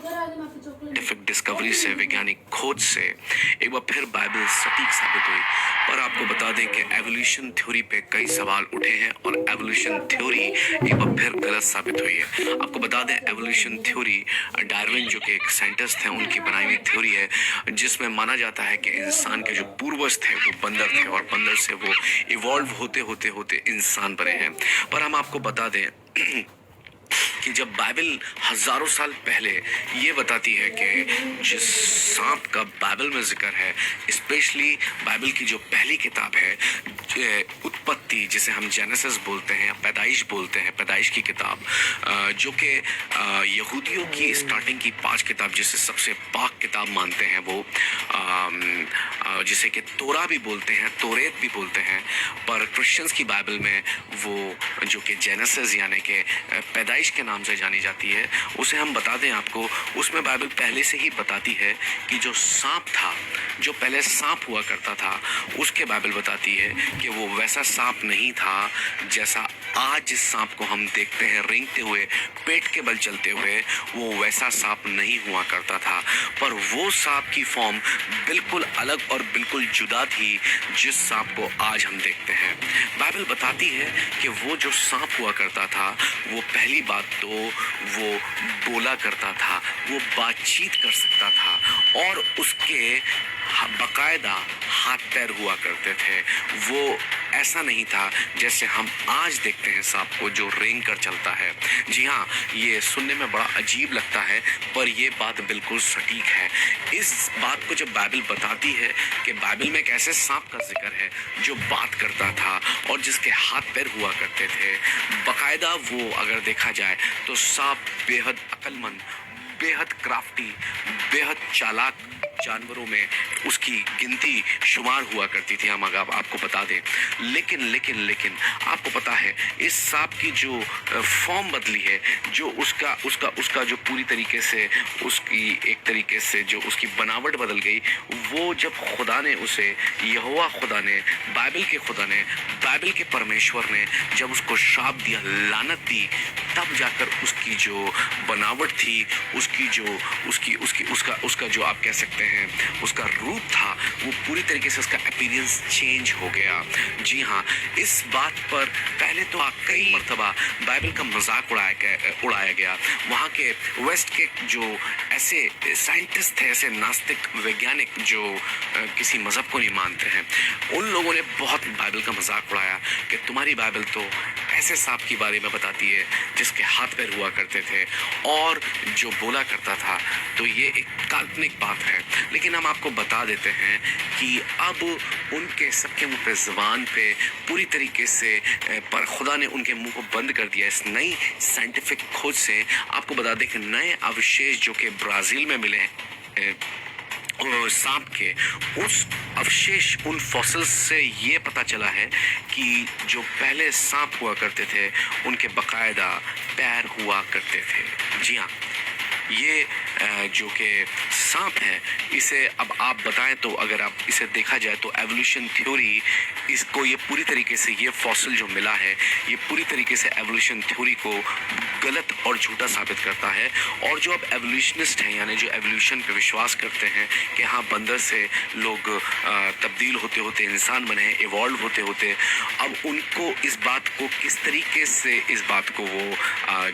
Scientific discovery से, वैज्ञानिक खोज से एक बार फिर बाइबल सटीक साबित हुई। पर आपको बता दें कि एवोल्यूशन थ्योरी पे कई सवाल उठे हैं और एवोल्यूशन थ्योरी एक बार फिर गलत साबित हुई है। आपको बता दें एवोल्यूशन थ्योरी डार्विन जो कि एक साइंटिस्ट हैं उनकी बनाई हुई थ्योरी है, जिसमें माना जाता है कि इंसान के जो पूर्वज थे वो बंदर थे और बंदर से वो इवॉल्व होते होते होते इंसान बने हैं। पर हम आपको बता दें कि जब बाइबल हजारों साल पहले ये बताती है कि जिस सांप का बाइबल में जिक्र है, स्पेशली बाइबल की जो पहली किताब है उत्पत्ति, जिसे हम जेनेसिस बोलते हैं या पैदाइश बोलते हैं, पैदाइश की किताब, जो कि यहूदियों की स्टार्टिंग की 5 किताब जिसे सबसे पाक किताब मानते हैं, वो जिसे कि तोरा भी बोलते हैं, तोरेत भी बोलते हैं, पर क्रिश्चियंस की बाइबल में वो जो कि जेनेसिस यानी कि पैदाइश के नाम से जानी जाती है, उसे हम बता दें आपको, उसमें बाइबल पहले से ही बताती है कि जो सांप था, जो पहले सांप हुआ करता था, उसके बाइबल बताती है कि वो वैसा सांप नहीं था जैसा आज जिस सांप को हम देखते हैं रेंगते हुए, पेट के बल चलते हुए, वो वैसा सांप नहीं हुआ करता था। पर वो सांप की फॉर्म बिल्कुल अलग और बिल्कुल जुदा थी जिस सांप को आज हम देखते हैं। बाइबल बताती है कि वो जो सांप हुआ करता था, वो पहली बात तो वो बोला करता था, वो बातचीत कर सकता था और उसके बाकायदा हाथ पैर हुआ करते थे। वो ऐसा नहीं था जैसे हम आज देखते हैं सांप को जो रेंग कर चलता है। जी हाँ, ये सुनने में बड़ा अजीब लगता है पर ये बात बिल्कुल सटीक है। इस बात को जब बाइबल बताती है कि बाइबल में एक ऐसे सांप का जिक्र है जो बात करता था और जिसके हाथ पैर हुआ करते थे, बाकायदा वो अगर देखा जाए तो सांप बेहद अक्लमंद, बेहद क्राफ्टी, बेहद चालाक जानवरों में उसकी गिनती शुमार हुआ करती थी, हम अगर आपको बता दें। लेकिन आपको पता है इस सांप की जो फॉर्म बदली है, जो उसका जो पूरी तरीके से उसकी एक तरीके से जो उसकी बनावट बदल गई, वो जब खुदा ने उसे, यहोवा खुदा ने, बाइबल के खुदा ने, बाइबल के परमेश्वर ने जब उसको श्राप दिया, लानत दी, तब जाकर उसकी जो बनावट थी, उसकी जो उसका जो आप कह सकते हैं उसका रूप था, वो पूरी तरीके से उसका अपीयरेंस चेंज हो गया। जी हाँ, इस बात पर पहले तो कई मर्तबा बाइबल का मजाक उड़ाया गया। वहाँ के वेस्ट के जो ऐसे साइंटिस्ट थे, ऐसे नास्तिक वैज्ञानिक जो किसी मजहब को नहीं मानते हैं, उन लोगों ने बहुत बाइबल का मजाक उड़ाया कि तुम्हारी बाइबल तो ऐसे सांप के बारे में बताती है जिसके हाथ पैर हुआ करते थे और जो बोला करता था, तो ये एक काल्पनिक बात है। लेकिन हम आपको बता देते हैं कि अब उनके सबके मुंह पे, ज़बान पे पूरी तरीके से पर खुदा ने उनके मुंह को बंद कर दिया। इस नई साइंटिफिक खोज से आपको बता दें कि नए अवशेष जो कि ब्राज़ील में मिले हैं सांप के, उस अवशेष, उन फॉसिल्स से ये पता चला है कि जो पहले सांप हुआ करते थे उनके बाकायदा पैर हुआ करते थे। जी हाँ, ये जो कि सांप है, इसे अब आप बताएं तो अगर आप इसे देखा जाए तो एवोल्यूशन थ्योरी इसको, ये पूरी तरीके से, ये फॉसिल जो मिला है, ये पूरी तरीके से एवोल्यूशन थ्योरी को गलत और झूठा साबित करता है। और जो अब एवोल्यूशनिस्ट हैं, यानी जो एवोल्यूशन पे विश्वास करते हैं कि हाँ बंदर से लोग तब्दील होते होते इंसान बने हैं, इवॉल्व होते होते, अब उनको इस बात को किस तरीके से, इस बात को वो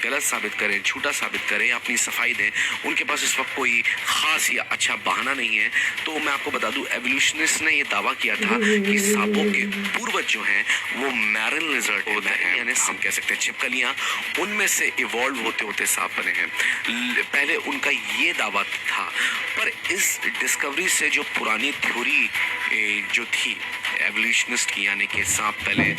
गलत साबित करें, झूठा साबित करें, अपनी सफाई दें, उनके पास इस वक्त कोई ख़ास या अच्छा बहाना नहीं है। तो मैं आपको बता दूं, एवोल्यूशनिस्ट ने ये दावा किया था कि सांपों के पूर्वज जो हैं वो मैरिन लिजर्ड होते हैं, यानी हम कह सकते हैं छिपकलियां, उनमें से इवॉल्व होते होते सांप बने हैं। पहले उनका ये दावा था, पर इस डिस्कवरी से जो पुरानी थ्योरी जो थी एवोल्यूशनिस्ट की, यानी कि सांप पहले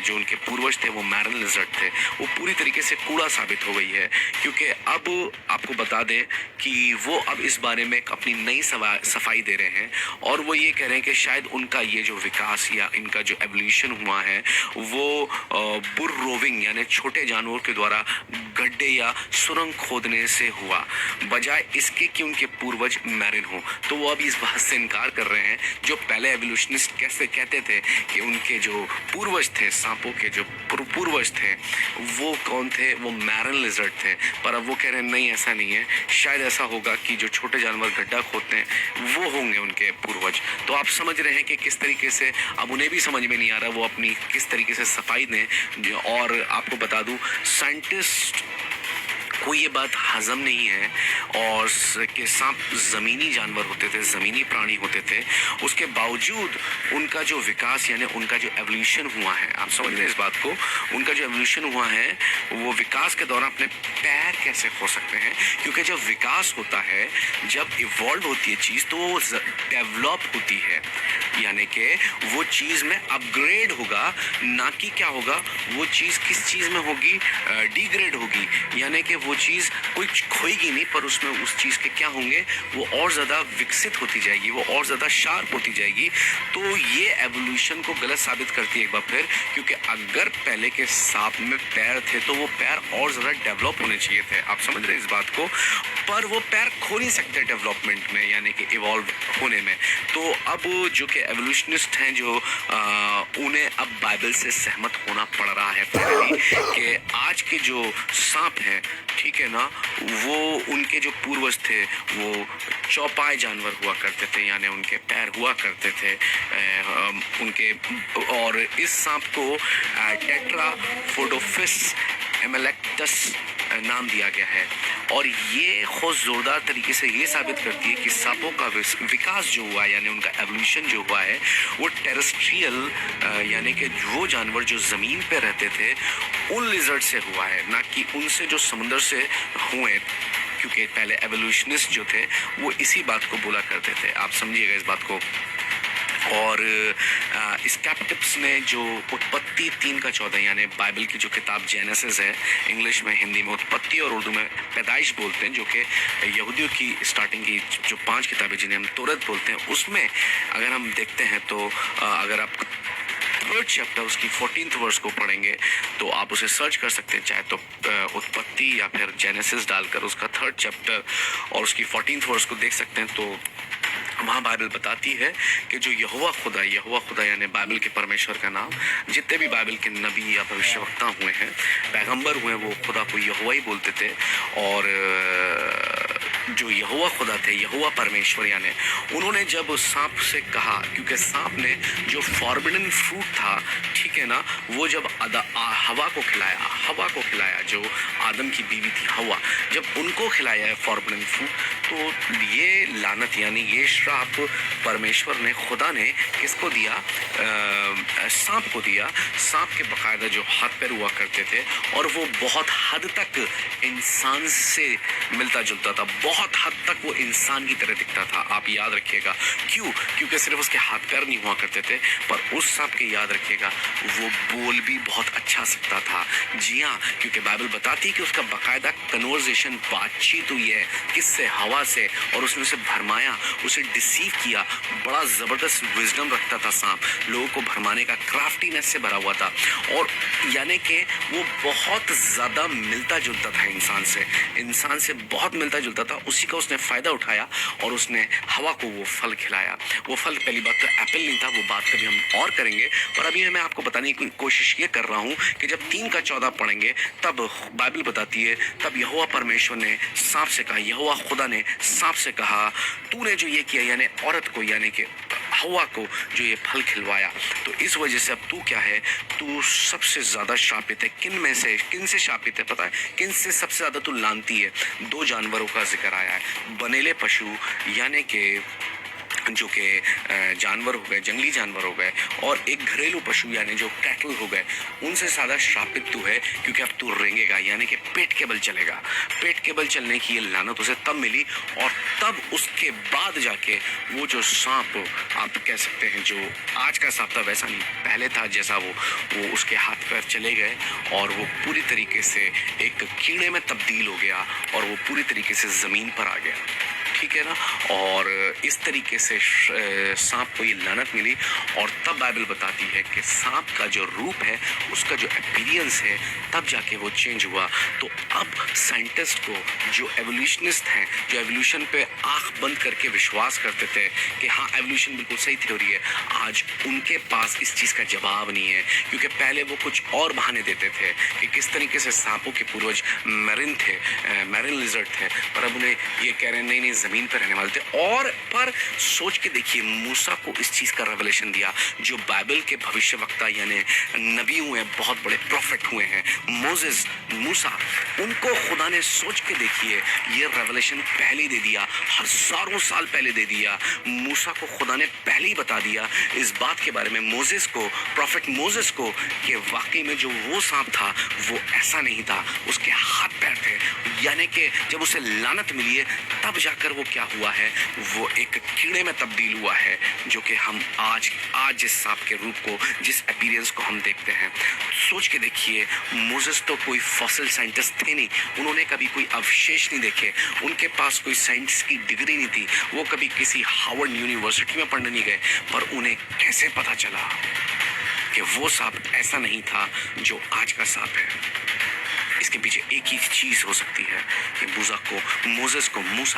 जो उनके पूर्वज थे वो मैरिन लिजर्ड थे, वो पूरी तरीके से कूड़ा साबित हो गई है। क्योंकि अब आपको बता दें कि वो अब इस बारे में अपनी नई सफाई दे रहे हैं और वो ये कह रहे हैं कि शायद उनका ये जो विकास या इनका जो एवोल्यूशन हुआ है वो बुर रोविंग यानी छोटे जानवरों के द्वारा गड्ढे या सुरंग खोदने से हुआ, बजाय इसके कि उनके पूर्वज मैरिन हो। तो वो अभी इस बात से इनकार कर रहे हैं जो पहले एवोल्यूशनिस्ट कैसे थे, कहते थे कि उनके जो पूर्वज थे, सांपों के जो पूर्वज थे वो कौन थे, वो मैरन लिजर्ड थे। पर अब वो कह रहे हैं नहीं, ऐसा नहीं है, शायद ऐसा होगा कि जो छोटे जानवर गड्ढा खोदते हैं वो होंगे उनके पूर्वज। तो आप समझ रहे हैं कि किस तरीके से अब उन्हें भी समझ में नहीं आ रहा वो अपनी किस तरीके से सफाई दें। और आपको बता दूं, साइंटिस्ट को ये बात हजम नहीं है और कि सांप ज़मीनी जानवर होते थे, ज़मीनी प्राणी होते थे, उसके बावजूद उनका जो विकास यानी उनका जो एवोल्यूशन हुआ है, आप समझ रहे हैं इस बात को, उनका जो एवोल्यूशन हुआ है वो विकास के दौरान अपने पैर कैसे खो सकते हैं। क्योंकि जब विकास होता है, जब इवॉल्व होती है चीज़, तो वो डेवलप होती है, यानी कि वो चीज़ में अपग्रेड होगा, ना कि क्या होगा, वो चीज़ किस चीज़ में होगी, डिग्रेड होगी, यानी कि वो चीज़ कोई खोएगी नहीं, पर उसमें उस चीज़ के क्या होंगे, वो और ज़्यादा विकसित होती जाएगी, वो और ज़्यादा शार्प होती जाएगी। तो ये एवोल्यूशन को गलत साबित करती है एक बार फिर, क्योंकि अगर पहले के सांप में पैर थे तो वो पैर और ज़्यादा डेवलप होने चाहिए थे, आप समझ रहे हैं इस बात को, पर वो पैर खो नहीं सकते डेवलपमेंट में, यानी कि इवॉल्व होने में। तो अब जो कि एवोल्यूशनिस्ट हैं जो उन्हें अब बाइबल से सहमत होना पड़ रहा है फाइनली कि आज के जो सांप हैं, ठीक है ना, वो उनके जो पूर्वज थे वो चौपाई जानवर हुआ करते थे, यानी उनके पैर हुआ करते थे उनके। और इस सांप को टेट्राफोडोफिस एमेलेक्टस नाम दिया गया है। और ये खोज ज़ोरदार तरीके से ये साबित करती है कि सांपों का विकास जो हुआ है, यानी उनका एवोल्यूशन जो हुआ है, वो टेरेस्ट्रियल यानी कि वो जानवर जो ज़मीन पे रहते थे उन लिजर्ड से हुआ है, ना कि उनसे जो समुंदर से हुए। क्योंकि पहले एवोल्यूशनिस्ट जो थे वो इसी बात को बोला करते थे, आप समझिएगा इस बात को। और स्केप्टिक्स ने जो उत्पत्ति 3:14 यानी बाइबल की जो किताब जेनेसिस है, इंग्लिश में, हिंदी में उत्पत्ति और उर्दू में पैदाइश बोलते हैं, जो कि यहूदियों की स्टार्टिंग की जो 5 किताबें जिन्हें हम तौरात बोलते हैं, उसमें अगर हम देखते हैं तो अगर आप थर्ड चैप्टर उसकी 14th वर्स को पढ़ेंगे तो आप उसे सर्च कर सकते हैं, चाहे तो उत्पत्ति या फिर जेनेसिस डालकर उसका थर्ड चैप्टर और उसकी 14th वर्स को देख सकते हैं। तो वहाँ बाइबल बताती है कि जो यहोवा खुदा यानी बाइबल के परमेश्वर का नाम, जितने भी बाइबल के नबी या भविष्यवक्ता हुए हैं, पैगंबर हुए, वो खुदा को यहोवा ही बोलते थे। और जो यहोवा खुदा थे, यहोवा परमेश्वर, यानी उन्होंने जब सांप से कहा, क्योंकि सांप ने जो फॉरबिडन फ्रूट था, ठीक है ना, वो जब हवा को खिलाया, जो आदम की बीवी थी हवा, जब उनको खिलाया है फॉरबिडन फ्रूट, तो ये लानत यानी ये श्राप परमेश्वर ने, खुदा ने किसको दिया, सांप को दिया। सांप के बाकायदा जो हाथ पैर हुआ करते थे और वो बहुत हद तक इंसान से मिलता जुलता था, बहुत हद तक वो इंसान की तरह दिखता था, आप याद रखिएगा। क्यों? क्योंकि सिर्फ उसके हाथ पैर नहीं हुआ करते थे, पर उस सांप के याद रखिएगा वो बोल भी बहुत अच्छा सकता था। जी हाँ, क्योंकि बाइबल बताती है कि उसका बाकायदा कन्वर्सेशन, बातचीत हुई है किससे, हवा से, और उसने उसे भरमाया, उसे डिसीव किया। बड़ा ज़बरदस्त विजडम रखता था सांप, लोगों को भरमाने का क्राफ्टीनेस से भरा हुआ था, और यानी कि वो बहुत ज़्यादा मिलता जुलता था इंसान से बहुत मिलता जुलता था। उसी का उसने फ़ायदा उठाया और उसने हवा को वो फल खिलाया। वो फल पहली बात तो एप्पल नहीं था, वो बात कभी हम और करेंगे, पर अभी मैं आपको बताने की कोशिश ये कर रहा हूँ कि जब 3:14 पढ़ेंगे तब बाइबल बताती है, तब यहोवा परमेश्वर ने सांप से कहा, यहोवा खुदा ने सांप से कहा, तूने जो ये किया, यानी औरत को, यानी कि हवा को जो ये फल खिलवाया, तो इस वजह से अब तू क्या है, तू सबसे ज़्यादा शापित है। किन से शापित है पता है? किन से सबसे ज़्यादा तू लानती है? 2 जानवरों का जिक्र आया है, बनेले पशु यानी कि जो कि जानवर हो गए, जंगली जानवर हो गए, और एक घरेलू पशु यानी जो कैटल हो गए, उनसे ज़्यादा श्रापित तू है, क्योंकि अब तू रेंगेगा, यानी कि पेट के बल चलेगा। पेट के बल चलने की ये लानत उसे तब मिली, और तब उसके बाद जाके वो जो सांप, आप कह सकते हैं जो आज का सांप था वैसा नहीं, पहले था जैसा, वो उसके हाथ पैर चले गए और वो पूरी तरीके से एक कीड़े में तब्दील हो गया और वो पूरी तरीके से ज़मीन पर आ गया। ठीक है ना। और इस तरीके से सांप को ये लानत मिली और तब बाइबल बताती है कि सांप का जो रूप है, उसका जो अपीयरेंस है, तब जाके वो चेंज हुआ। तो अब साइंटिस्ट को, जो एवोल्यूशनिस्ट हैं, जो एवोल्यूशन पे आंख बंद करके विश्वास करते थे कि हाँ एवोल्यूशन बिल्कुल सही थ्योरी है, आज उनके पास इस चीज़ का जवाब नहीं है। क्योंकि पहले वो कुछ और बहाने देते थे कि किस तरीके से सांपों के पूर्वज मैरिन थे, मैरिन लिजर्ड थे, पर अब उन्हें ये कह रहे हैं नहीं नहीं ज़मीन पर रहने वाले थे। और पर सोच के देखिए, मूसा को इस चीज़ का रेवलेशन दिया, जो बाइबल के भविष्यवक्ता यानी नबी हुए हैं, बहुत बड़े प्रॉफिट हुए हैं, मोसेस, मूसा, उनको खुदा ने, सोच के देखिए, ये रेवलेशन पहले दे दिया, हजारों साल पहले दे दिया। मूसा को खुदा ने पहले ही बता दिया इस बात के बारे में, मोसेस को, प्रॉफिट मोसेस को, कि वाकई में जो वो सांप था वो ऐसा नहीं था, उसके हाथ पैर थे। यानी कि जब उसे लानत मिली है, तब जाकर वो क्या हुआ है, वो एक कीड़े में तब्दील हुआ है, जो कि हम आज जिस सांप के रूप को, जिस अपीयरेंस को हम देखते हैं। सोच के देखिए, मोसेस तो कोई फॉसिल साइंटिस्ट थे नहीं, उन्होंने कभी कोई अवशेष नहीं देखे, उनके पास कोई साइंस की डिग्री नहीं थी, वो कभी किसी हार्वर्ड यूनिवर्सिटी में पढ़ने नहीं गए, पर उन्हें कैसे पता चला कि वो सांप ऐसा नहीं था जो आज का सांप है। इसके पीछे एक ही चीज़ हो सकती है कि मूसा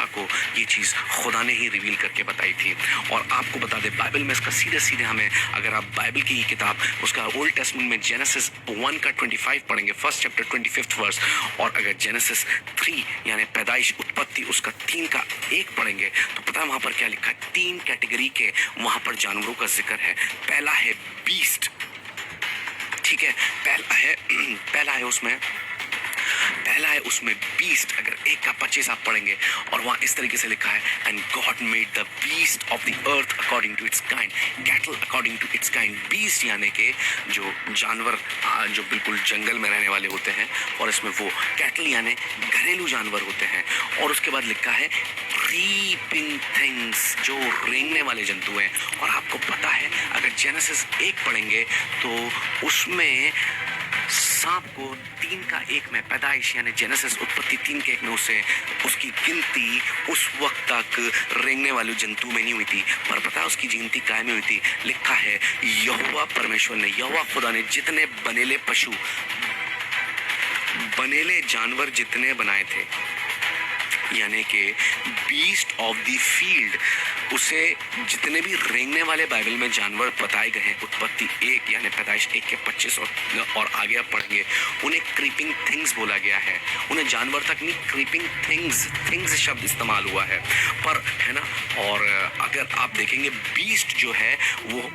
को ये चीज़ खुदा ने ही रिवील करके बताई थी। और आपको बता दें, बाइबल में इसका सीधे हमें, अगर आप बाइबल की ही किताब, उसका ओल्ड टेस्टमेंट में जेनेसिस 1 का 25 पढ़ेंगे, फर्स्ट चैप्टर 25 वर्स, और अगर जेनेसिस 3 यानी पैदाइश, उत्पत्ति, उसका 3 का 1 पढ़ेंगे, तो पता है वहाँ पर क्या लिखा है? 3 कैटेगरी के वहाँ पर जानवरों का जिक्र है। पहला है बीस्ट, ठीक है, पहला है उसमें बीस्ट। अगर 1 का 25 आप पढ़ेंगे, और वहाँ इस तरीके से लिखा है, and God made the beast of the earth according to its kind, cattle according to its kind. Beast यानी कि जो जानवर जो बिल्कुल जंगल में रहने वाले होते हैं, और इसमें वो कैटल यानी घरेलू जानवर होते हैं। और उसके बाद लिखा है क्रीपिंग थिंग्स, जो रेंगने वाले जंतु हैं। और आपको पता है, अगर जेनेसिस 1 पढ़ेंगे तो उसमें सांप को 3 का 1 में, पैदाइश यानी जेनेसिस, उत्पत्ति 3 के 1 में उसकी गिनती उस वक्त तक रेंगने वाले जंतु में नहीं हुई थी, पर पता है उसकी गिनती काय में हुई थी? लिखा है, यहोवा परमेश्वर ने, यहोवा खुदा ने जितने बनेले पशु, बनेले जानवर जितने बनाए थे, यानी कि बीस्ट ऑफ द फील्ड, उसे जितने भी रेंगने वाले बाइबल में जानवर बताए गए हैं, उत्पत्ति 1 यानी पैदाइश 1 के 25 और आगे आप पढ़ेंगे, उन्हें क्रीपिंग थिंग्स बोला गया है। उन्हें जानवर तक नहीं, क्रीपिंग थिंग्स शब्द इस्तेमाल हुआ है, पर है ना। और अगर आप देखेंगे, बीस्ट जो है वो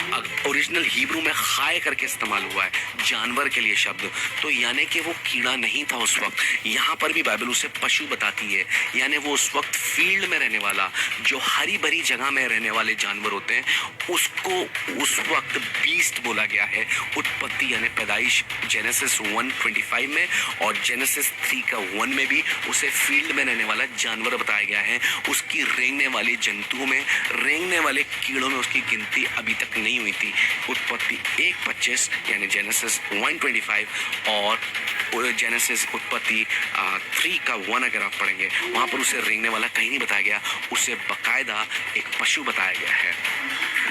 ओरिजिनल हिब्रू में खाए करके इस्तेमाल हुआ है, जानवर के लिए शब्द, तो यानी कि वो कीड़ा नहीं था उस वक्त। यहाँ पर भी बाइबल उसे पशु बताती है, यानी वो उस वक्त फील्ड में रहने वाला, जो हरी भरी जगह में रहने वाले जानवर होते हैं, उसको उस वक्त बीस्ट बोला गया है। उत्पत्ति यानी पैदाइश जेनेसिस 1:25 में और जेनेसिस 3 का 1 में भी उसे फील्ड में रहने वाला जानवर बताया गया है। उसकी रेंगने वाले जंतुओं में, रेंगने वाले कीड़ों में उसकी गिनती अभी तक नहीं हुई थी। उत्पत्ति 1:25 यानी जेनेसिस 1:25 और जेनेसिस उत्पत्ति 3 का 1 अगर आप पढ़ेंगे, वहाँ पर उसे रेंगने वाला कहीं नहीं बताया गया, उसे बकायदा एक पशु बताया गया है,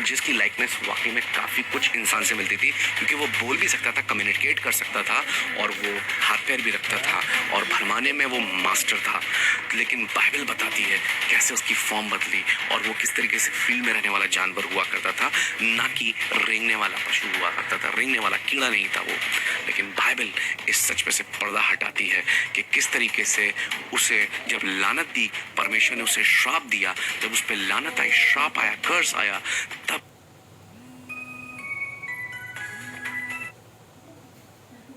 जिसकी लाइकनेस वाकई में काफ़ी कुछ इंसान से मिलती थी, क्योंकि वो बोल भी सकता था, कम्युनिकेट कर सकता था, और वो हाथ पैर भी रखता था, और भरमाने में वो मास्टर था। लेकिन बाइबल बताती है कैसे उसकी फॉर्म बदली, और वो किस तरीके से फील्ड में रहने वाला जानवर हुआ करता था, ना कि रेंगने वाला पशु हुआ करता था, रेंगने वाला कीड़ा नहीं था वो। लेकिन बाइबल इस सच में से पर्दा हटाती है कि किस तरीके से उसे जब लानत दी, परमेश्वर ने उसे श्राप दिया, जब उस पर लानत आई, श्राप आया, कर्स आया, तब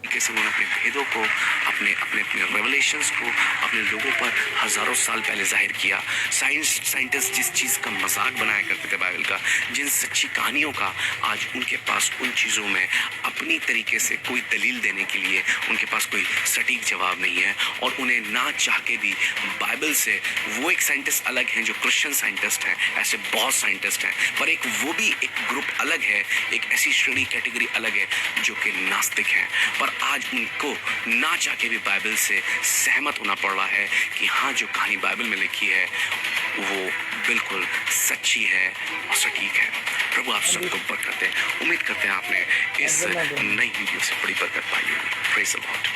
कैसे उन्होंने अपने भेदों को, अपने रेवलेशंस को अपने लोगों पर हजारों साल पहले जाहिर किया। साइंटिस्ट जिस चीज़ का मजाक बनाया करते थे बाइबल का, जिन सच्ची कहानियों का, आज उनके पास उन चीज़ों में अपनी तरीके से कोई दलील देने के लिए उनके पास कोई सटीक जवाब नहीं है, और उन्हें ना चाह के भी बाइबल से, वो एक साइंटिस्ट अलग हैं जो क्रिश्चियन साइंटिस्ट हैं, ऐसे बहुत साइंटिस्ट हैं, पर एक वो भी एक ग्रुप अलग है, एक ऐसी श्रेणी, कैटेगरी अलग है जो कि नास्तिक हैं। पर आज उनको ना चाह के भी बाइबल से सहमत होना पड़ रहा है कि हाँ, जो कहानी बाइबल में लिखी है वो बिल्कुल सच्ची है और सटीक है। प्रभु आप सबको बरकत दें। उम्मीद करते हैं आपने इस नई वीडियो से बड़ी बरकत पाई होगी। Praise the Lord.